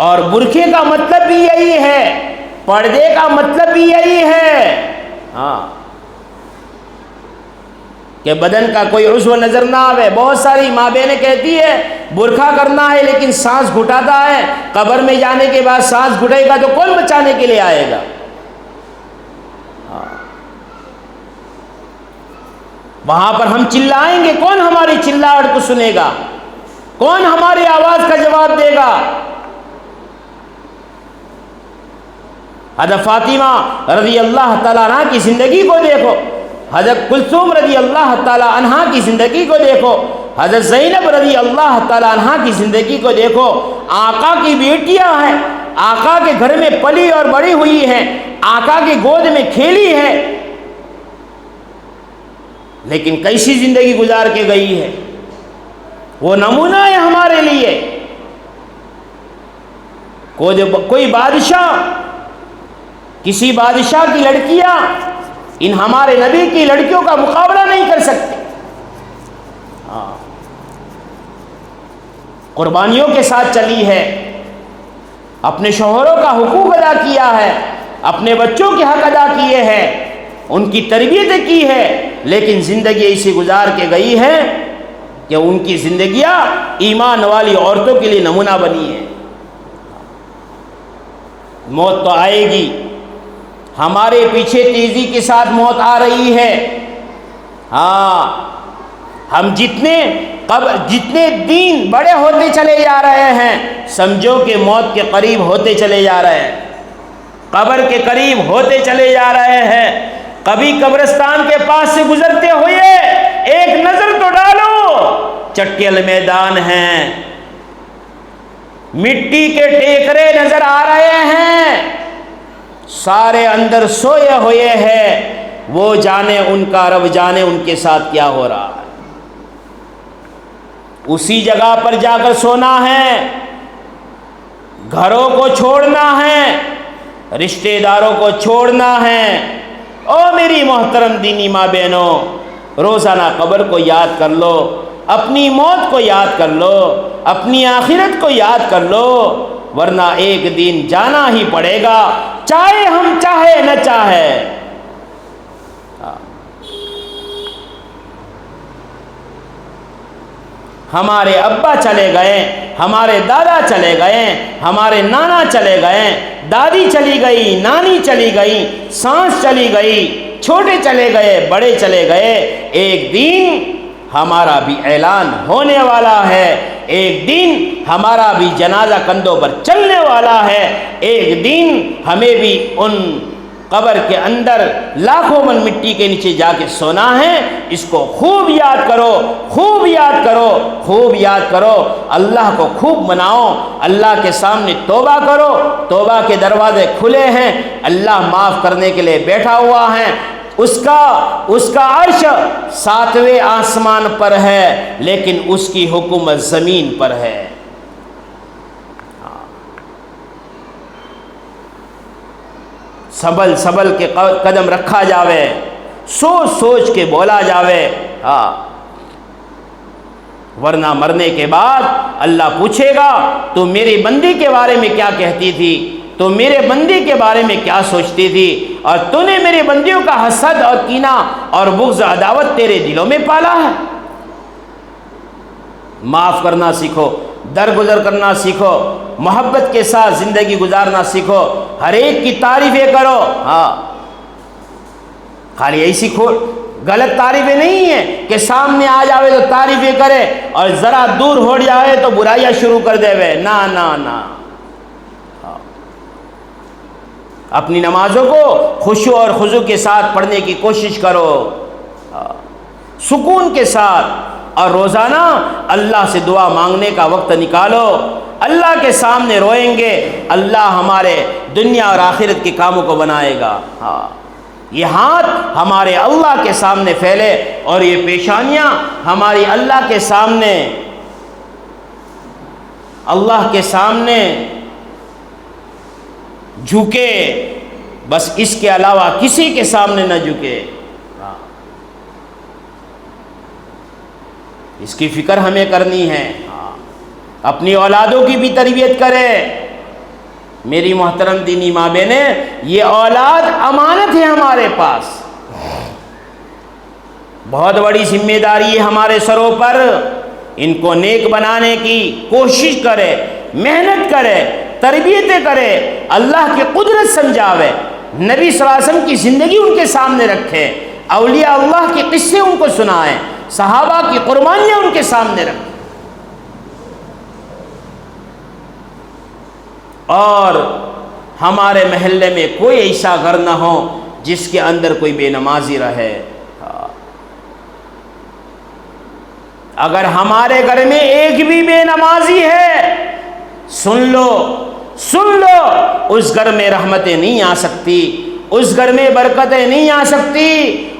اور برقعے کا مطلب بھی یہی ہے، پردے کا مطلب بھی یہی ہے، ہاں، کہ بدن کا کوئی عضو نظر نہ آوے۔ بہت ساری ماں بہنیں کہتی ہے برقع کرنا ہے لیکن سانس گھٹاتا ہے، قبر میں جانے کے بعد سانس گھٹے گا تو کون بچانے کے لیے آئے گا؟ وہاں پر ہم چلائیں گے، کون ہماری چلاہٹ کو سنے گا؟ کون ہماری آواز کا جواب دے گا؟ حضرت فاطمہ رضی اللہ تعالیٰ عنہ کی زندگی کو دیکھو، حضرت کلثوم رضی اللہ تعالیٰ عنہ کی زندگی کو دیکھو، حضرت زینب رضی اللہ تعالیٰ عنہ کی زندگی کو دیکھو۔ آقا کی بیٹیاں ہیں، آقا کے گھر میں پلی اور بڑی ہوئی ہیں، آقا کی گود میں کھیلی ہے، لیکن کیسی زندگی گزار کے گئی ہے؟ وہ نمونہ ہے ہمارے لیے۔ کوئی بادشاہ، کسی بادشاہ کی لڑکیاں ان ہمارے نبی کی لڑکیوں کا مقابلہ نہیں کر سکتے۔ قربانیوں کے ساتھ چلی ہے، اپنے شوہروں کا حقوق ادا کیا ہے، اپنے بچوں کے حق ادا کیے ہیں، ان کی تربیت کی ہے، لیکن زندگی ایسی گزار کے گئی ہے کہ ان کی زندگیاں ایمان والی عورتوں کے لیے نمونہ بنی ہے۔ موت تو آئے گی، ہمارے پیچھے تیزی کے ساتھ موت آ رہی ہے۔ ہاں، ہم جتنے دین بڑے ہوتے چلے جا رہے ہیں، سمجھو کہ موت کے قریب ہوتے چلے جا رہے ہیں، قبر کے قریب ہوتے چلے جا رہے ہیں۔ کبھی قبرستان کے پاس سے گزرتے ہوئے ایک نظر تو ڈالو چٹیل میدان ہیں، مٹی کے ٹیکرے نظر آ رہے ہیں، سارے اندر سوئے ہوئے ہیں، وہ جانے ان کا رب جانے ان کے ساتھ کیا ہو رہا ہے۔ اسی جگہ پر جا کر سونا ہے، گھروں کو چھوڑنا ہے، رشتہ داروں کو چھوڑنا ہے۔ او میری محترم دینی ماں بہنوں، روزانہ قبر کو یاد کر لو، اپنی موت کو یاد کر لو، اپنی آخرت کو یاد کر لو، ورنہ ایک دن جانا ہی پڑے گا، چاہے ہم چاہے نہ چاہے۔ ہمارے ابا چلے گئے، ہمارے دادا چلے گئے، ہمارے نانا چلے گئے، دادی چلی گئی، نانی چلی گئی، سانس چلی گئی، چھوٹے چلے گئے، بڑے چلے گئے، ایک دن ہمارا بھی اعلان ہونے والا ہے، ایک دن ہمارا بھی جنازہ کندھوں پر چلنے والا ہے، ایک دن ہمیں بھی ان قبر کے اندر لاکھوں من مٹی کے نیچے جا کے سونا ہے۔ اس کو خوب یاد کرو، خوب یاد کرو، خوب یاد کرو، اللہ کو خوب مناؤ، اللہ کے سامنے توبہ کرو، توبہ کے دروازے کھلے ہیں، اللہ معاف کرنے کے لیے بیٹھا ہوا ہے، اس کا عرش 7ویں آسمان پر ہے، لیکن اس کی حکومت زمین پر ہے۔ سنبھل سنبھل کے قدم رکھا جاوے، سوچ سوچ کے بولا جاوے، ورنہ مرنے کے بعد اللہ پوچھے گا تو میری بندی کے بارے میں کیا کہتی تھی، تو میرے بندی کے بارے میں کیا سوچتی تھی، اور تو نے میرے بندیوں کا حسد اور کینہ اور بغض عداوت تیرے دلوں میں پالا ہے۔ معاف کرنا سیکھو، درگزر کرنا سیکھو، محبت کے ساتھ زندگی گزارنا سیکھو، ہر ایک کی تعریفیں کرو، خالی ایسی غلط تعریفیں نہیں ہیں کہ سامنے آ جاوے تو تعریفیں کرے اور ذرا دور ہو جاوے تو برائیاں شروع کر دے وے، نا نا نا۔ اپنی نمازوں کو خشوع اور خضوع کے ساتھ پڑھنے کی کوشش کرو، سکون کے ساتھ، اور روزانہ اللہ سے دعا مانگنے کا وقت نکالو، اللہ کے سامنے روئیں گے، اللہ ہمارے دنیا اور آخرت کے کاموں کو بنائے گا۔ یہ ہاتھ ہمارے اللہ کے سامنے پھیلے اور یہ پیشانیاں ہماری اللہ کے سامنے، اللہ کے سامنے جھکے، بس اس کے علاوہ کسی کے سامنے نہ جھکے۔ اس کی فکر ہمیں کرنی ہے، اپنی اولادوں کی بھی تربیت کرے۔ میری محترم دینی ماں بہنیں، یہ اولاد امانت ہے ہمارے پاس، بہت بڑی ذمہ داری ہے ہمارے سروں پر، ان کو نیک بنانے کی کوشش کرے، محنت کرے، تربیتیں کرے، اللہ کی قدرت سمجھاوے، نبی صلی اللہ علیہ وسلم کی زندگی ان کے سامنے رکھے، اولیاء اللہ کے قصے ان کو سنائیں، صحابہ کی قربانیاں ان کے سامنے رکھیں، اور ہمارے محلے میں کوئی ایسا گھر نہ ہو جس کے اندر کوئی بے نمازی رہے۔ اگر ہمارے گھر میں ایک بھی بے نمازی ہے، سن لو اس گھر میں رحمتیں نہیں آ سکتی، اس گھر میں برکتیں نہیں آ سکتی،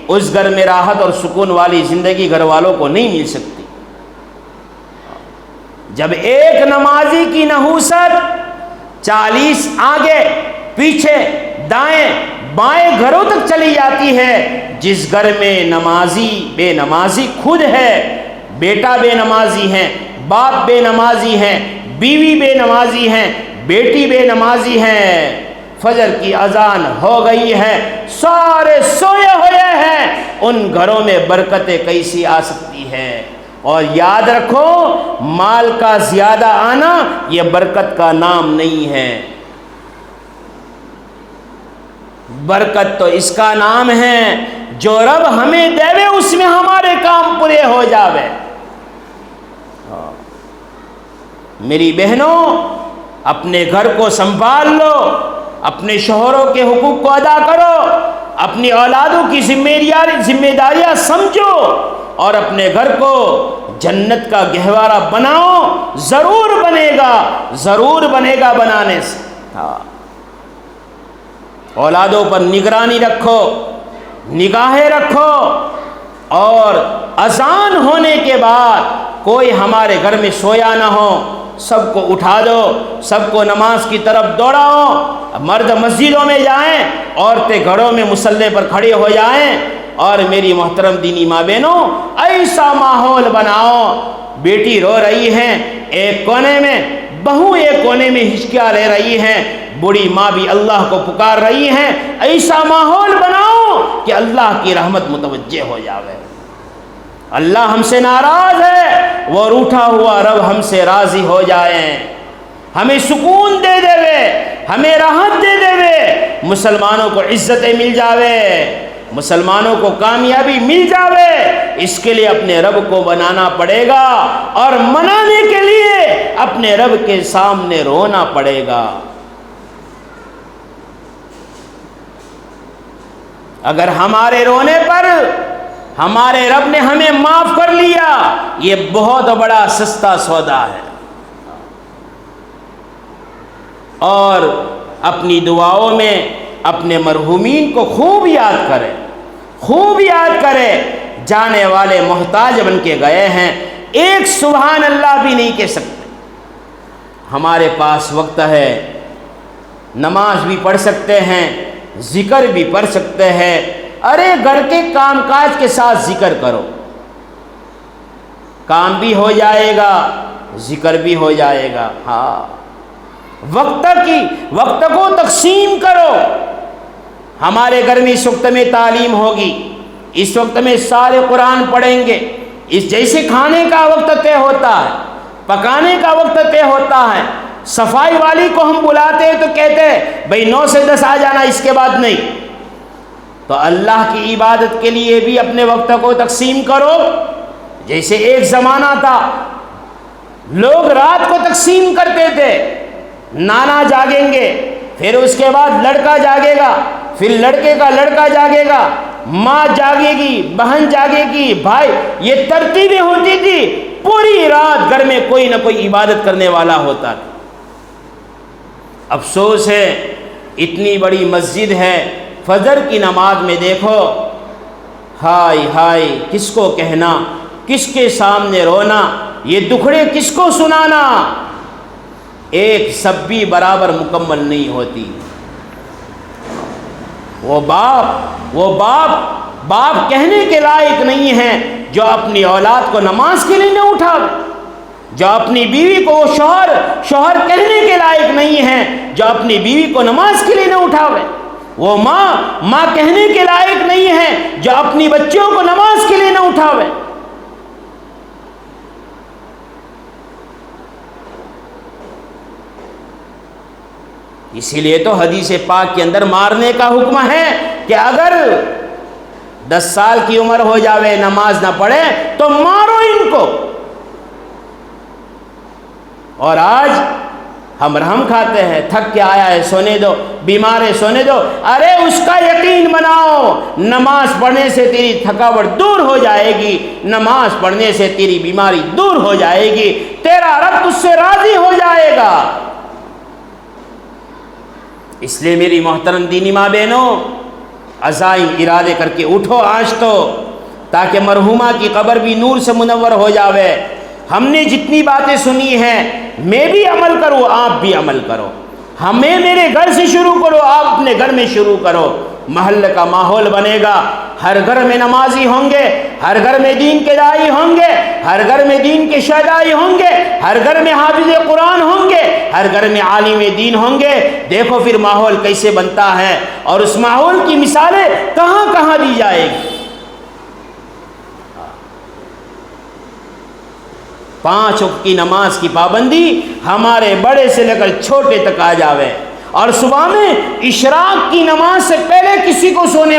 اس گھر میں راحت اور سکون والی زندگی گھر والوں کو نہیں مل سکتی۔ جب ایک نمازی کی نحوست 40 آگے پیچھے دائیں بائیں گھروں تک چلی جاتی ہے، جس گھر میں نمازی بے نمازی خود ہے، بیٹا بے نمازی ہے، باپ بے نمازی ہے، بیوی بے نمازی ہے، بیٹی بے نمازی ہے، فجر کی اذان ہو گئی ہے، سارے سوئے ہوئے ہیں، ان گھروں میں برکتیں کیسی آ سکتی ہے؟ اور یاد رکھو، مال کا زیادہ آنا یہ برکت کا نام نہیں ہے، برکت تو اس کا نام ہے جو رب ہمیں دے اس میں ہمارے کام پورے ہو جاوے۔ میری بہنوں، اپنے گھر کو سنبھال لو، اپنے شوہروں کے حقوق کو ادا کرو، اپنی اولادوں کی ذمہ داریاں سمجھو، اور اپنے گھر کو جنت کا گہوارہ بناؤ، ضرور بنے گا بنانے سے۔ اولادوں پر نگرانی رکھو، نگاہیں رکھو، اور اذان ہونے کے بعد کوئی ہمارے گھر میں سویا نہ ہو، سب کو اٹھا دو، سب کو نماز کی طرف دوڑاؤ۔ مرد مسجدوں میں جائیں، عورتیں گھروں میں مصلی پر کھڑی ہو جائیں۔ اور میری محترم دینی ماں بہنوں، ایسا ماحول بناؤ، بیٹی رو رہی ہے ایک کونے میں، بہو ایک کونے میں ہچکیاں لے رہی ہیں، بوڑھی ماں بھی اللہ کو پکار رہی ہیں، ایسا ماحول بناؤ کہ اللہ کی رحمت متوجہ ہو جاوے۔ اللہ ہم سے ناراض ہے، وہ روٹھا ہوا رب ہم سے راضی ہو جائیں، ہمیں سکون دے دے، ہمیں راحت دے دے، مسلمانوں کو عزتیں مل جاوے، مسلمانوں کو کامیابی مل جاوے۔ اس کے لیے اپنے رب کو منانا پڑے گا، اور منانے کے لیے اپنے رب کے سامنے رونا پڑے گا۔ اگر ہمارے رونے پر ہمارے رب نے ہمیں معاف کر لیا، یہ بہت بڑا سستا سودا ہے۔ اور اپنی دعاؤں میں اپنے مرحومین کو خوب یاد کرے، خوب یاد کرے۔ جانے والے محتاج بن کے گئے ہیں، ایک سبحان اللہ بھی نہیں کہہ سکتے۔ ہمارے پاس وقت ہے، نماز بھی پڑھ سکتے ہیں، ذکر بھی پڑھ سکتے ہیں۔ ارے گھر کے کام کاج کے ساتھ ذکر کرو، کام بھی ہو جائے گا، ذکر بھی ہو جائے گا۔ ہاں، وقت کو تقسیم کرو۔ ہمارے گھر میں اس وقت میں تعلیم ہوگی، اس وقت میں سارے قرآن پڑھیں گے، اس جیسے کھانے کا وقت طے ہوتا ہے، پکانے کا وقت طے ہوتا ہے۔ صفائی والی کو ہم بلاتے ہیں تو کہتے ہیں بھئی 9 سے 10 آ جانا، اس کے بعد نہیں۔ تو اللہ کی عبادت کے لیے بھی اپنے وقت کو تقسیم کرو۔ جیسے ایک زمانہ تھا، لوگ رات کو تقسیم کرتے تھے، نانا جاگیں گے، پھر اس کے بعد لڑکا جاگے گا، پھر لڑکے کا لڑکا جاگے گا، ماں جاگے گی، بہن جاگے گی، بھائی، یہ ترتیبیں ہوتی تھی۔ پوری رات گھر میں کوئی نہ کوئی عبادت کرنے والا ہوتا تھا۔ افسوس ہے، اتنی بڑی مسجد ہے، فجر کی نماز میں دیکھو، ہائے ہائے، کس کو کہنا، کس کے سامنے رونا، یہ دکھڑے کس کو سنانا۔ ایک سب بھی برابر مکمل نہیں ہوتی۔ وہ باپ کہنے کے لائق نہیں ہے جو اپنی اولاد کو نماز کے لیے نہ اٹھاوے، جو اپنی بیوی کو شوہر کہنے کے لائق نہیں ہے جو اپنی بیوی کو نماز کے لیے نہ اٹھاوے۔ وہ ماں کہنے کے لائق نہیں ہے جو اپنی بچوں کو نماز کے لیے نہ اٹھاوے۔ اسی لیے تو حدیث پاک کے اندر مارنے کا حکم ہے کہ اگر 10 سال کی عمر ہو جاوے نماز نہ پڑھے تو مارو ان کو۔ اور آج ہم رحم کھاتے ہیں، تھک کے آیا ہے سونے دو، بیمار ہے سونے دو۔ ارے اس کا یقین بناؤ، نماز پڑھنے سے تیری تھکاوٹ دور ہو جائے گی، نماز پڑھنے سے تیری بیماری دور ہو جائے گی، تیرا رب تجھ سے راضی ہو جائے گا۔ اس لیے میری محترم دینی ماں بہنوں، عزائم ارادے کر کے اٹھو آج تو، تاکہ مرحومہ کی قبر بھی نور سے منور ہو جاوے۔ ہم نے جتنی باتیں سنی ہیں، میں بھی عمل کروں، آپ بھی عمل کرو۔ ہمیں میرے گھر سے شروع کرو، آپ اپنے گھر میں شروع کرو۔ محلے کا ماحول بنے گا، ہر گھر میں نمازی ہوں گے، ہر گھر میں دین کے داعی ہوں گے، ہر گھر میں دین کے شہدائی ہوں گے، ہر گھر میں حافظ قرآن ہوں گے، ہر گھر میں عالم دین ہوں گے۔ دیکھو پھر ماحول کیسے بنتا ہے، اور اس ماحول کی مثالیں کہاں کہاں دی جائے گی۔ 5 وقت کی نماز کی پابندی ہمارے بڑے سے لے کر چھوٹے تک آ جاوے، اور صبح میں اشراق کی نماز سے پہلے کسی کو سونے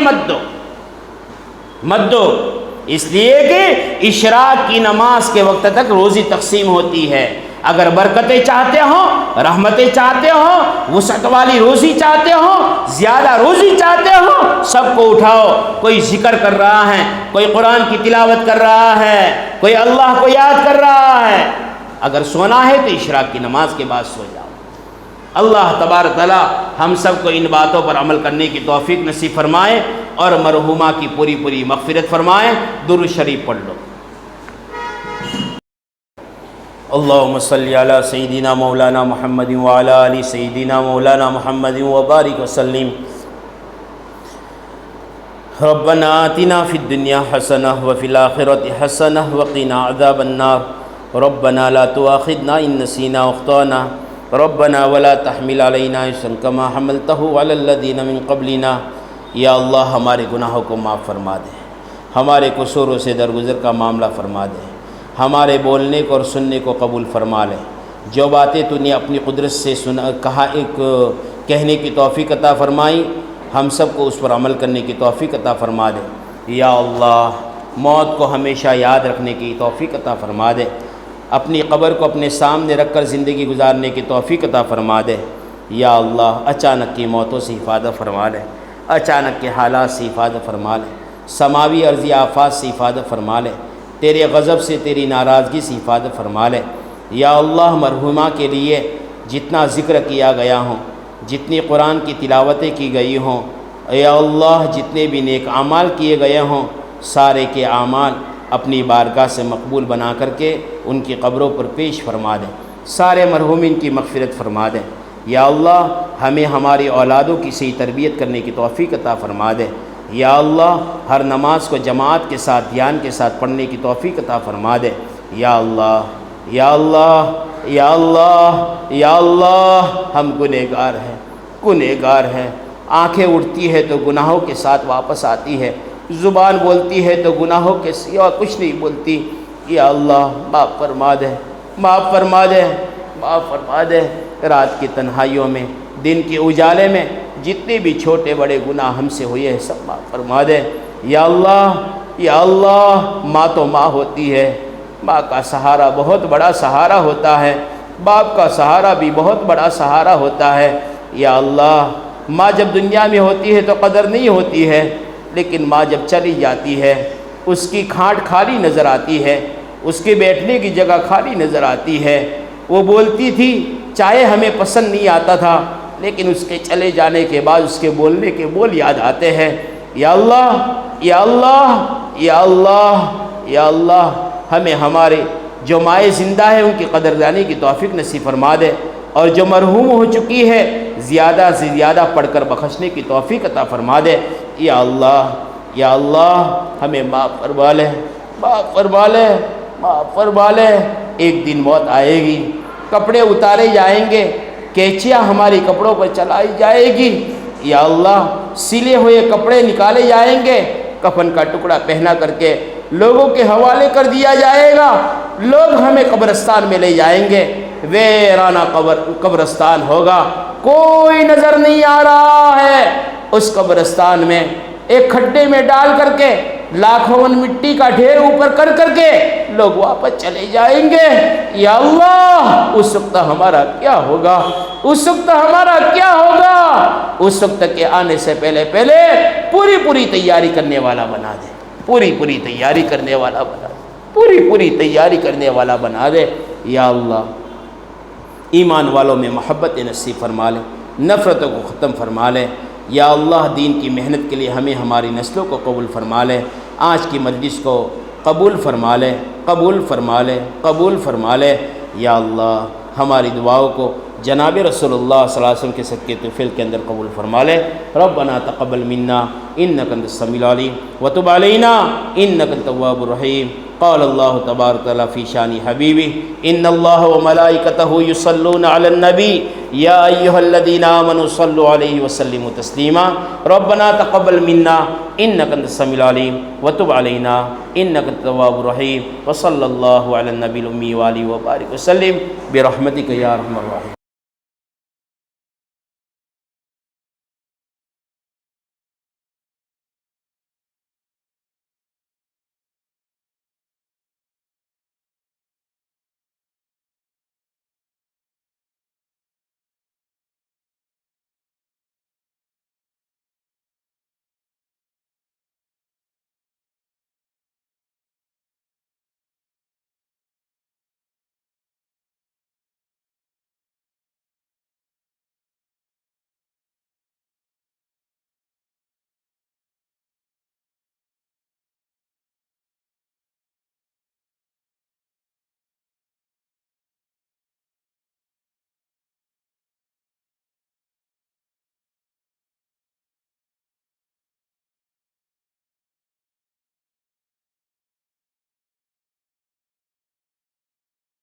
مت دو، اس لیے کہ اشراق کی نماز کے وقت تک روزی تقسیم ہوتی ہے۔ اگر برکتیں چاہتے ہو، رحمتیں چاہتے ہو، وسعت والی روزی چاہتے ہو، زیادہ روزی چاہتے ہو، سب کو اٹھاؤ، کوئی ذکر کر رہا ہے، کوئی قرآن کی تلاوت کر رہا ہے، کوئی اللہ کو یاد کر رہا ہے۔ اگر سونا ہے تو اشراق کی نماز کے بعد سو جاؤ۔ اللہ تبارک تعالیٰ ہم سب کو ان باتوں پر عمل کرنے کی توفیق نصیب فرمائے اور مرحومہ کی پوری پوری مغفرت فرمائے۔ درود شریف پڑھ لو۔ اللہم صلی علی سیدنا مولانا محمد وعلی آل سیدنا مولانا محمد وبارک وسلم۔ ربنا آتنا فی الدنیا حسنہ وفی الآخرۃ حسنہ وقنا عذاب النار۔ ربنا لا تؤاخذنا ان نسینا واخطأنا۔ ربنا ولا تحمل علینا اصرا کما حملتہ علی الذین من قبلنا۔ یا اللہ ہمارے گناہوں کو معاف فرما دے، ہمارے قصوروں سے درگزر کا معاملہ فرما دے، ہمارے بولنے کو اور سننے کو قبول فرما لے۔ جو باتیں تو نے اپنی قدرت سے کہنے کی توفیق عطا فرمائی، ہم سب کو اس پر عمل کرنے کی توفیق عطا فرما دے۔ یا اللہ موت کو ہمیشہ یاد رکھنے کی توفیق عطا فرما دے، اپنی قبر کو اپنے سامنے رکھ کر زندگی گزارنے کی توفیق عطا فرما دے۔ یا اللہ اچانک کی موتوں سے حفاظت فرما لے، اچانک کے حالات سے حفاظت فرما لے، سماوی ارضی آفات سے حفاظت فرما لے، تیرے غضب سے تیری ناراضگی سے حفاظت فرما لے۔ یا اللہ مرحومہ کے لیے جتنا ذکر کیا گیا ہوں، جتنی قرآن کی تلاوتیں کی گئی ہوں، یا اللہ جتنے بھی نیک اعمال کیے گئے ہوں، سارے کے اعمال اپنی بارگاہ سے مقبول بنا کر کے ان کی قبروں پر پیش فرما دیں، سارے مرحومین کی مغفرت فرما دیں۔ یا اللہ ہمیں ہماری اولادوں کی صحیح تربیت کرنے کی توفیق عطا فرما دے۔ یا اللہ ہر نماز کو جماعت کے ساتھ دھیان کے ساتھ پڑھنے کی توفیق عطا فرما دے۔ یا اللہ یا اللہ یا اللہ یا اللہ ہم گنہگار ہیں، آنکھیں اٹھتی ہے تو گناہوں کے ساتھ واپس آتی ہے، زبان بولتی ہے تو گناہوں کے سوا کچھ نہیں بولتی۔ یا اللہ معاف فرما دے، معاف فرما دے، معاف فرما دے۔ رات کی تنہائیوں میں، دن کے اجالے میں جتنے بھی چھوٹے بڑے گناہ ہم سے ہوئے ہیں سب معاف فرما دے۔ یا اللہ ماں تو ماں ہوتی ہے، ماں کا سہارا بہت بڑا سہارا ہوتا ہے، باپ کا سہارا بھی بہت بڑا سہارا ہوتا ہے۔ یا اللہ ماں جب دنیا میں ہوتی ہے تو قدر نہیں ہوتی ہے، لیکن ماں جب چلی جاتی ہے اس کی کھاٹ خالی نظر آتی ہے، اس کے بیٹھنے کی جگہ خالی نظر آتی ہے۔ وہ بولتی تھی چاہے ہمیں پسند نہیں آتا تھا، لیکن اس کے چلے جانے کے بعد اس کے بولنے کے بول یاد آتے ہیں۔ یا اللہ یا اللہ یا اللہ یا اللہ ہمیں ہمارے جو مائیں زندہ ہیں ان کی قدردانی کی توفیق نصیب فرما دے، اور جو مرحوم ہو چکی ہے زیادہ سے زیادہ پڑھ کر بخشنے کی توفیق عطا فرما دے۔ یا اللہ ہمیں معاف فرما لے، معاف فرما لے، معاف فرما لے۔ ایک دن موت آئے گی، کپڑے اتارے جائیں گے، کیچیاں ہماری کپڑوں پر چلائی جائے گی۔ یا اللہ سلے ہوئے کپڑے نکالے جائیں گے، کفن کا ٹکڑا پہنا کر کے لوگوں کے حوالے کر دیا جائے گا، لوگ ہمیں قبرستان میں لے جائیں گے، ویرانہ قبرستان ہوگا، کوئی نظر نہیں آ رہا ہے۔ اس قبرستان میں ایک کھڈے میں ڈال کر کے لاکھوں مٹی کا ڈھیر اوپر کر کے لوگ واپس چلے جائیں گے۔ یا اللہ اس وقت ہمارا کیا ہوگا؟ اس وقت ہمارا کیا ہوگا؟ اس وقت کے آنے سے پہلے پوری تیاری کرنے والا بنا دے، پوری تیاری کرنے والا بنا دے، پوری تیاری کرنے والا بنا دے۔ یا اللہ ایمان والوں میں محبت نصیب فرما لے، نفرتوں کو ختم فرما لے۔ یا اللہ دین کی محنت کے لیے ہمیں ہماری نسلوں کو قبول فرما لے، آج کی مجلس کو قبول فرما لے، قبول فرما لے، قبول فرما لے۔ یا اللہ ہماری دعاؤں کو جناب رسول اللہ صلی اللہ علیہ وسلم کے صدقے طفیل کے اندر قبول فرما لے۔ ربنا تقبل منا انک انت السمیع العلیم وتب علینا انک انت التواب الرحیم۔ قال اللہ تبارک تعالی فی شان حبیبہ ان اللہ وملائکتہ یصلون علی النبی یا ایھا الذین آمنوا صلوا علیہ وسلموا تسلیما۔ ربنا تقبل منا انک انت السمیع العلیم وتب علینا انک انت التواب الرحیم۔ وصلی اللہ علی النبی الامی وآلہ وبارک وسلم برحمتک یا ارحم الراحمین۔